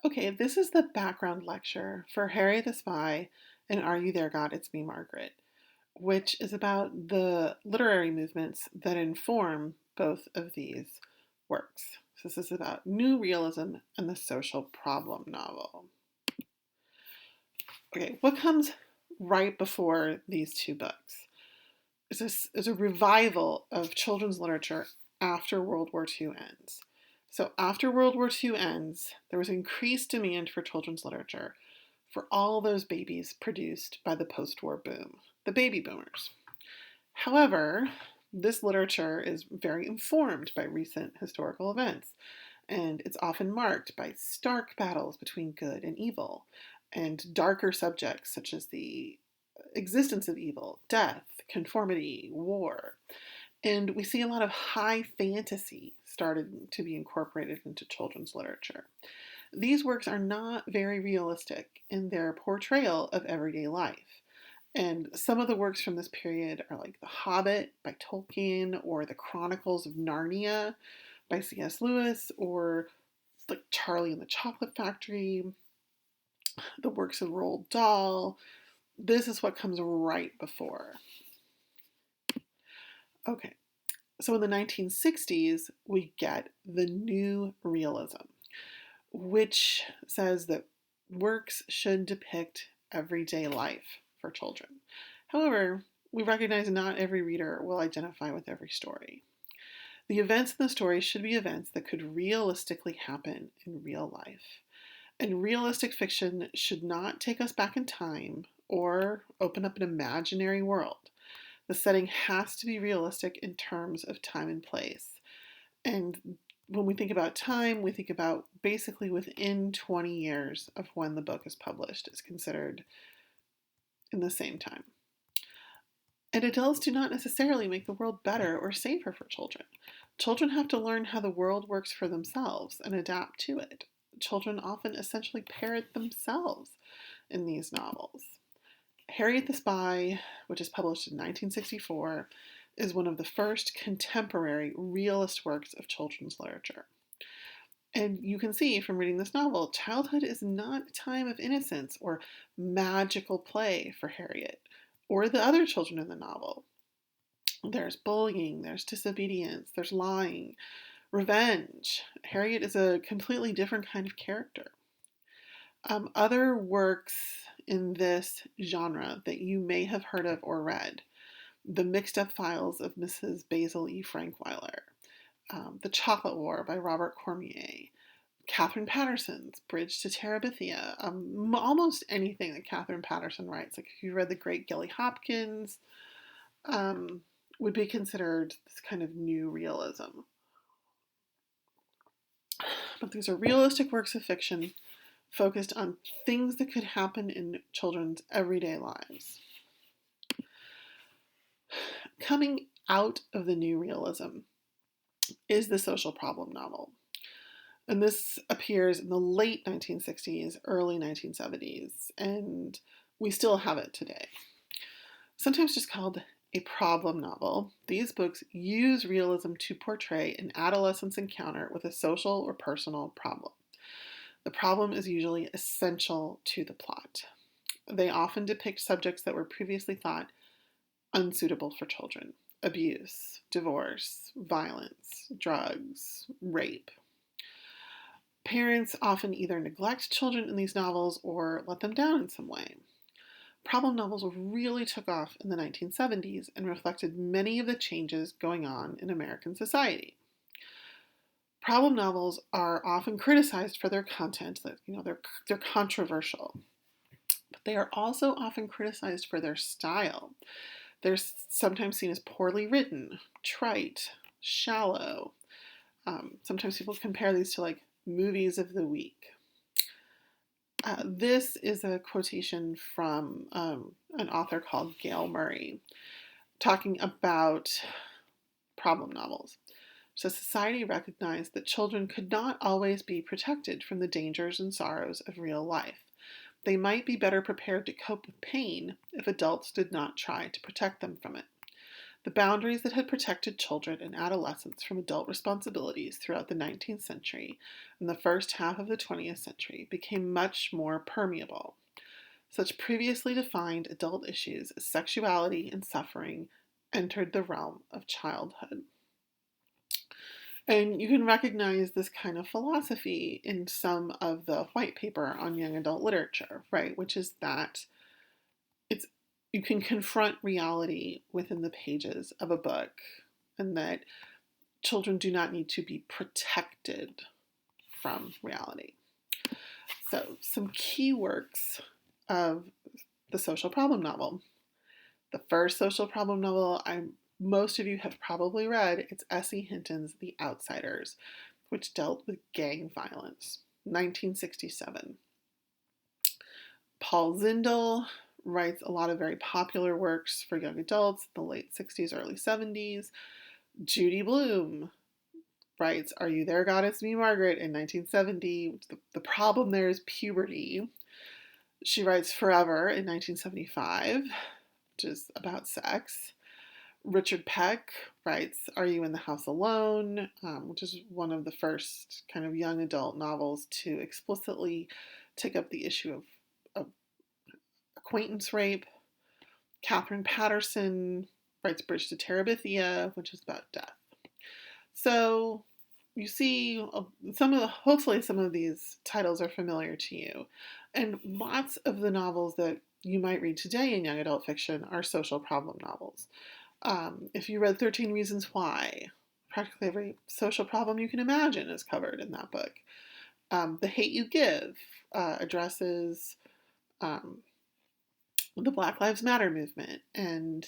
Okay, this is the background lecture for Harriet the Spy and Are You There, God? It's Me, Margaret, which is about the literary movements that inform both of these works. So this is about New Realism and the social problem novel. Okay, what comes right before these two books is a revival of children's literature after World War II ends. So after World War II ends, there was increased demand for children's literature for all those babies produced by the post-war boom, the baby boomers. However, this literature is very informed by recent historical events, and it's often marked by stark battles between good and evil, and darker subjects such as the existence of evil, death, conformity, war. And we see a lot of high fantasy started to be incorporated into children's literature. These works are not very realistic in their portrayal of everyday life. And some of the works from this period are like The Hobbit by Tolkien, or The Chronicles of Narnia by C.S. Lewis, or like Charlie and the Chocolate Factory, the works of Roald Dahl. This is what comes right before. Okay, so in the 1960s, we get the New Realism, which says that works should depict everyday life for children. However, we recognize not every reader will identify with every story. The events in the story should be events that could realistically happen in real life. And realistic fiction should not take us back in time or open up an imaginary world. The setting has to be realistic in terms of time and place. And when we think about time, we think about basically within 20 years of when the book is published is considered in the same time. And adults do not necessarily make the world better or safer for children. Children have to learn how the world works for themselves and adapt to it. Children often essentially parrot themselves in these novels. Harriet the Spy, which is published in 1964, is one of the first contemporary realist works of children's literature. And you can see from reading this novel, childhood is not a time of innocence or magical play for Harriet or the other children in the novel. There's bullying, there's disobedience, there's lying, revenge. Harriet is a completely different kind of character. Other works in this genre that you may have heard of or read: The Mixed Up Files of Mrs. Basil E. Frankweiler, The Chocolate War by Robert Cormier, Catherine Patterson's Bridge to Terabithia, almost anything that Catherine Patterson writes. Like if you read The Great Gilly Hopkins, would be considered this kind of new realism. But these are realistic works of fiction focused on things that could happen in children's everyday lives. Coming out of the new realism is the social problem novel. And this appears in the late 1960s, early 1970s, and we still have it today. Sometimes just called a problem novel, these books use realism to portray an adolescent's encounter with a social or personal problem. The problem is usually essential to the plot. They often depict subjects that were previously thought unsuitable for children: abuse, divorce, violence, drugs, rape. Parents often either neglect children in these novels or let them down in some way. Problem novels really took off in the 1970s and reflected many of the changes going on in American society. Problem novels are often criticized for their content, that they're controversial, but they are also often criticized for their style. They're sometimes seen as poorly written, trite, shallow. Sometimes people compare these to like movies of the week. This is a quotation from an author called Gail Murray, talking about problem novels. So society recognized that children could not always be protected from the dangers and sorrows of real life. They might be better prepared to cope with pain if adults did not try to protect them from it. The boundaries that had protected children and adolescents from adult responsibilities throughout the 19th century and the first half of the 20th century became much more permeable. Such previously defined adult issues as sexuality and suffering entered the realm of childhood. And you can recognize this kind of philosophy in some of the white paper on young adult literature, right? Which is that it's you can confront reality within the pages of a book, and that children do not need to be protected from reality. So, some key works of the social problem novel. The first social problem novel most of you have probably read. It's S.E. Hinton's The Outsiders, which dealt with gang violence, 1967. Paul Zindel writes a lot of very popular works for young adults in the late 60s, early 70s. Judy Blume writes Are You There, God? It's Me, Margaret in 1970. The problem there is puberty. She writes Forever in 1975, which is about sex. Richard Peck writes Are You in the House Alone? Which is one of the first kind of young adult novels to explicitly take up the issue of acquaintance rape. Catherine Patterson writes Bridge to Terabithia, which is about death. So you see hopefully some of these titles are familiar to you. And lots of the novels that you might read today in young adult fiction are social problem novels. If you read 13 Reasons Why, practically every social problem you can imagine is covered in that book. The Hate You Give addresses the Black Lives Matter movement and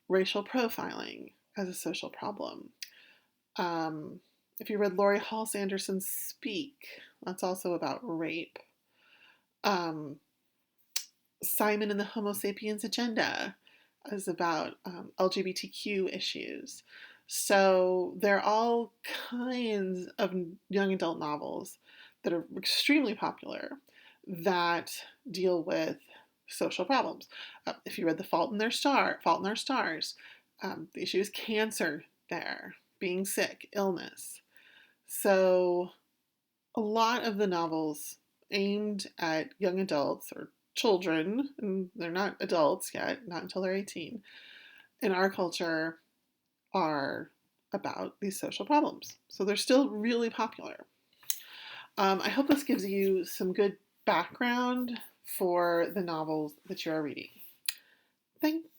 racial profiling as a social problem. If you read Laurie Halse Anderson's Speak, that's also about rape. Simon and the Homo Sapiens Agenda is about LGBTQ issues. So there are all kinds of young adult novels that are extremely popular that deal with social problems. If you read The Fault in Our Stars, the issue is cancer there, being sick, illness. So a lot of the novels aimed at young adults or children, and they're not adults yet, not until they're 18, in our culture are about these social problems. So they're still really popular. I hope this gives you some good background for the novels that you are reading. Thanks.